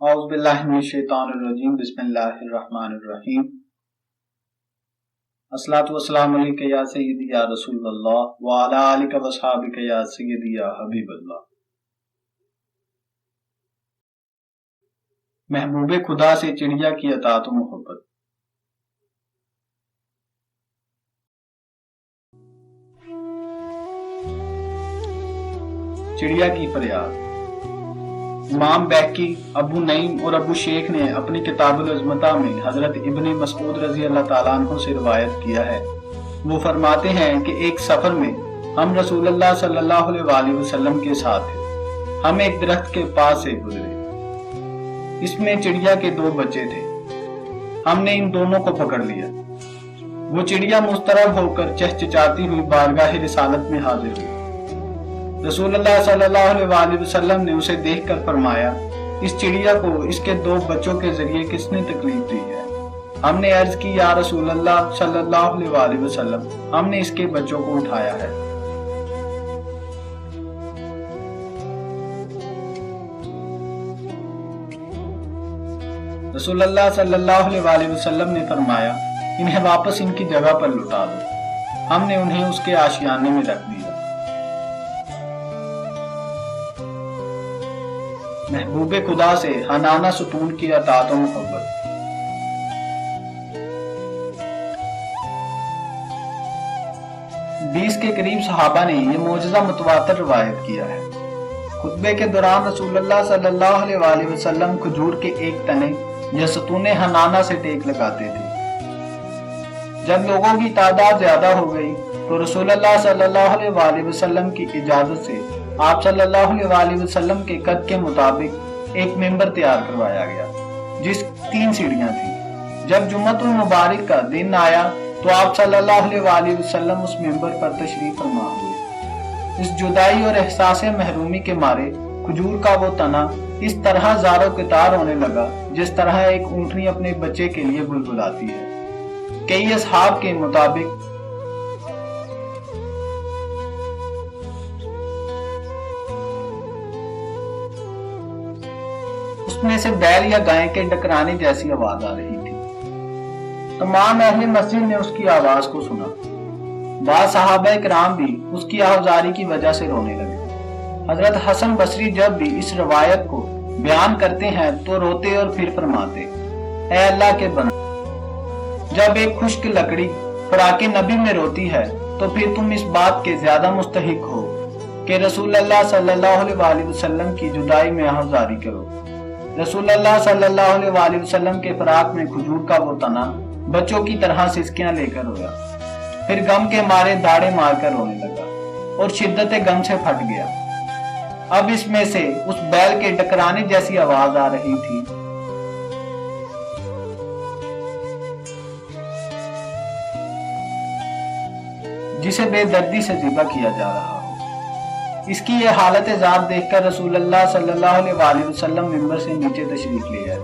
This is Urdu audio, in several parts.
اعوذ باللہ من الشیطان الرجیم بسم اللہ الرحمن الرحیم الصلاۃ والسلام علیک یا سیدی یا رسول اللہ وعلی آلک واصحابک یا سیدی یا حبیب اللہ۔ محبوب خدا سے چڑیا کی اطاعت و محبت۔ چڑیا کی فریاد۔ امام بیہقی، ابو نعیم اور ابو شیخ نے اپنی کتاب العظمۃ میں حضرت ابن مسعود رضی اللہ تعالیٰ عنہ سے روایت کیا ہے۔ وہ فرماتے ہیں کہ ایک سفر میں ہم رسول اللہ صلی اللہ علیہ وآلہ وسلم کے ساتھ تھے۔ ہم ایک درخت کے پاس سے گزرے، اس میں چڑیا کے 2 بچے تھے۔ ہم نے ان دونوں کو پکڑ لیا۔ وہ چڑیا مضطرب ہو کر چہچہاتی ہوئی بارگاہ رسالت میں حاضر ہوئی۔ رسول اللہ صلی اللہ علیہ وآلہ وسلم نے اسے دیکھ کر فرمایا، اس چڑیا کو اس کے 2 بچوں کے ذریعے کس نے تکلیف دی ہے؟ ہم نے عرض کی، یا رسول اللہ صلی اللہ علیہ وآلہ وسلم، ہم نے اس کے بچوں کو اٹھایا ہے۔ رسول اللہ صلی اللہ علیہ وآلہ وسلم نے فرمایا، انہیں واپس ان کی جگہ پر لوٹا دو۔ ہم نے انہیں اس کے آشیانے میں رکھ دیا۔ محبوب خدا سے حنانہ ستون کی اطاعت و محبت۔ بیس کے قریب صحابہ نے یہ معجزہ متواتر روایت کیا ہے۔ خطبے کے دوران رسول اللہ صلی اللہ علیہ وآلہ وسلم کھجور کے ایک تنے یا ستون حنانہ سے ٹیک لگاتے تھے۔ جب لوگوں کی تعداد زیادہ ہو گئی تو رسول اللہ صلی اللہ علیہ وآلہ وسلم کی اجازت سے آپ صلی اللہ علیہ وآلہ وسلم کے قد کے مطابق ایک ممبر تیار کروایا گیا، جس 3 سیڑھیاں تھیں۔ جب جمعۃ المبارک کا دن آیا تو آپ صلی اللہ علیہ وآلہ وسلم اس ممبر پر تشریف فرما ہوئے۔ اس جدائی اور احساس محرومی کے مارے کھجور کا وہ تنا اس طرح زار و قطار ہونے لگا جس طرح ایک اونٹنی اپنے بچے کے لیے بلبلاتی ہے۔ کئی اصحاب کے مطابق اس میں سے بیل یا گائے کے ڈکرانے جیسی آواز آ رہی تھی۔ تمام اہل مسجد نے اس کی آواز کو سنا۔ بعض صحابہ کرام بھی اس کی آہوازاری کی وجہ سے رونے لگے۔ حضرت حسن بصری جب بھی اس روایت کو بیان کرتے ہیں تو روتے اور پھر فرماتے، اے اللہ کے بندے، جب ایک خشک لکڑی فراق نبی میں روتی ہے تو پھر تم اس بات کے زیادہ مستحق ہو کہ رسول اللہ صلی اللہ علیہ وآلہ وسلم کی جدائی میں آہوازاری کرو۔ رسول اللہ صلی اللہ علیہ وآلہ وسلم کے فراق میں کھجور کا وہ تنا بچوں کی طرح سسکیاں لے کر رویا، پھر غم کے مارے داڑے مار کر رونے لگا اور شدت غم سے پھٹ گیا۔ اب اس میں سے اس بیل کے ڈکرانے جیسی آواز آ رہی تھی۔ جسے بے دردی سے ذبح کیا جا رہا ہو۔ اس کی یہ حالت ذات دیکھ کر رسول اللہ صلی اللہ علیہ وآلہ وسلم ممبر سے نیچے تشریف لے آئے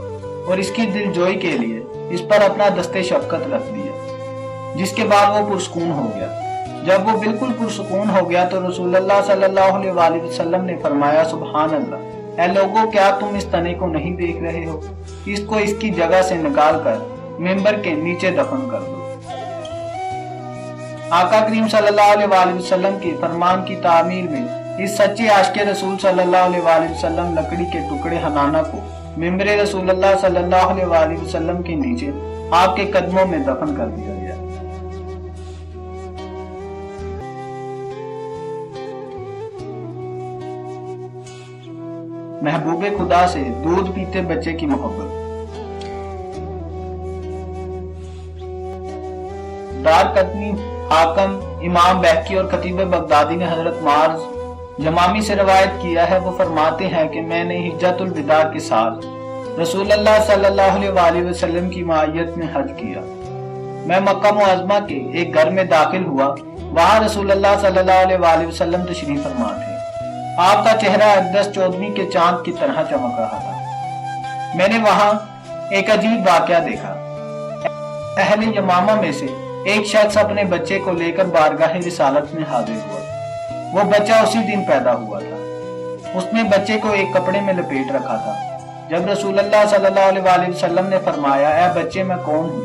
اور اس کی دل جوئی کے لیے اس پر اپنا دست شفقت رکھ دیا، جس کے بعد وہ پرسکون ہو گیا۔ جب وہ بالکل پرسکون ہو گیا تو رسول اللہ صلی اللہ علیہ وآلہ وسلم نے فرمایا، سبحان اللہ، اے لوگوں، کیا تم اس تنے کو نہیں دیکھ رہے ہو؟ اس کو اس کی جگہ سے نکال کر ممبر کے نیچے دفن کر دو۔ آقا کریم صلی اللہ علیہ وآلہ وسلم کے فرمان کی تعمیل میں اس سچے عاشق رسول صلی اللہ علیہ وآلہ وسلم لکڑی کے ٹکڑے حنانہ کو ممبر رسول اللہ صلی اللہ علیہ وآلہ وسلم کے نیچے آپ کے قدموں میں دفن کر دیا گیا۔ محبوب خدا سے دودھ پیتے بچے کی محبت۔ دار قطنی، حاکم، امام بیہقی اور خطیب بغدادی نے حضرت معاذ جمامی سے روایت کیا ہے۔ وہ فرماتے ہیں کہ میں نے حجۃ الوداع کے ساتھ رسول اللہ صلی اللہ علیہ وآلہ وسلم کی معیت میں حج کیا۔ میں مکہ معظمہ کے ایک گھر میں داخل ہوا، وہاں رسول اللہ صلی اللہ علیہ وآلہ وسلم تشریف فرما تھے۔ آپ کا چہرہ اقدس 14ویں کے چاند کی طرح چمک رہا تھا۔ میں نے وہاں ایک عجیب واقعہ دیکھا۔ اہل یمامہ میں سے ایک شخص اپنے بچے کو لے کر بارگاہ رسالت میں حاضر ہوا۔ وہ بچہ اسی دن پیدا ہوا تھا۔ اس نے بچے کو ایک کپڑے میں لپیٹ رکھا تھا جب رسول اللہ صلی اللہ علیہ وآلہ وسلم نے فرمایا اے بچے میں کون ہوں،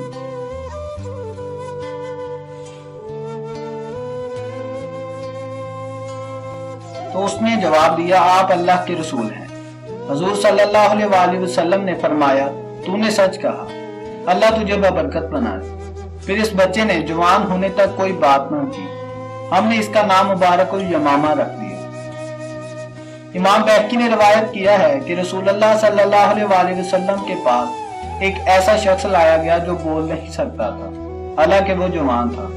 تو اس نے جواب دیا آپ اللہ کے رسول ہیں۔ حضور صلی اللہ علیہ وآلہ وسلم نے فرمایا تو نے سچ کہا، اللہ تجھے ببرکت بنائے۔ پھر اس بچے نے جوان ہونے تک کوئی بات نہ کی، ہم نے اس کا نام مبارک الیمامہ رکھ دیا۔ امام بہقی نے روایت کیا ہے کہ رسول اللہ صلی اللہ علیہ وآلہ وسلم کے پاس ایک ایسا شخص لایا گیا جو بول نہیں سکتا تھا، حالانکہ وہ جوان تھا۔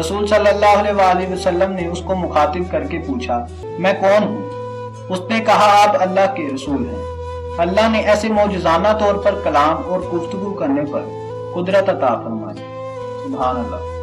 رسول صلی اللہ علیہ وآلہ وسلم نے اس کو مخاطب کر کے پوچھا میں کون ہوں؟ اس نے کہا آپ اللہ کے رسول ہیں۔ اللہ نے ایسے معجزانہ طور پر کلام اور گفتگو کرنے پر قدرت عطا فرمائی۔ سبحان اللہ۔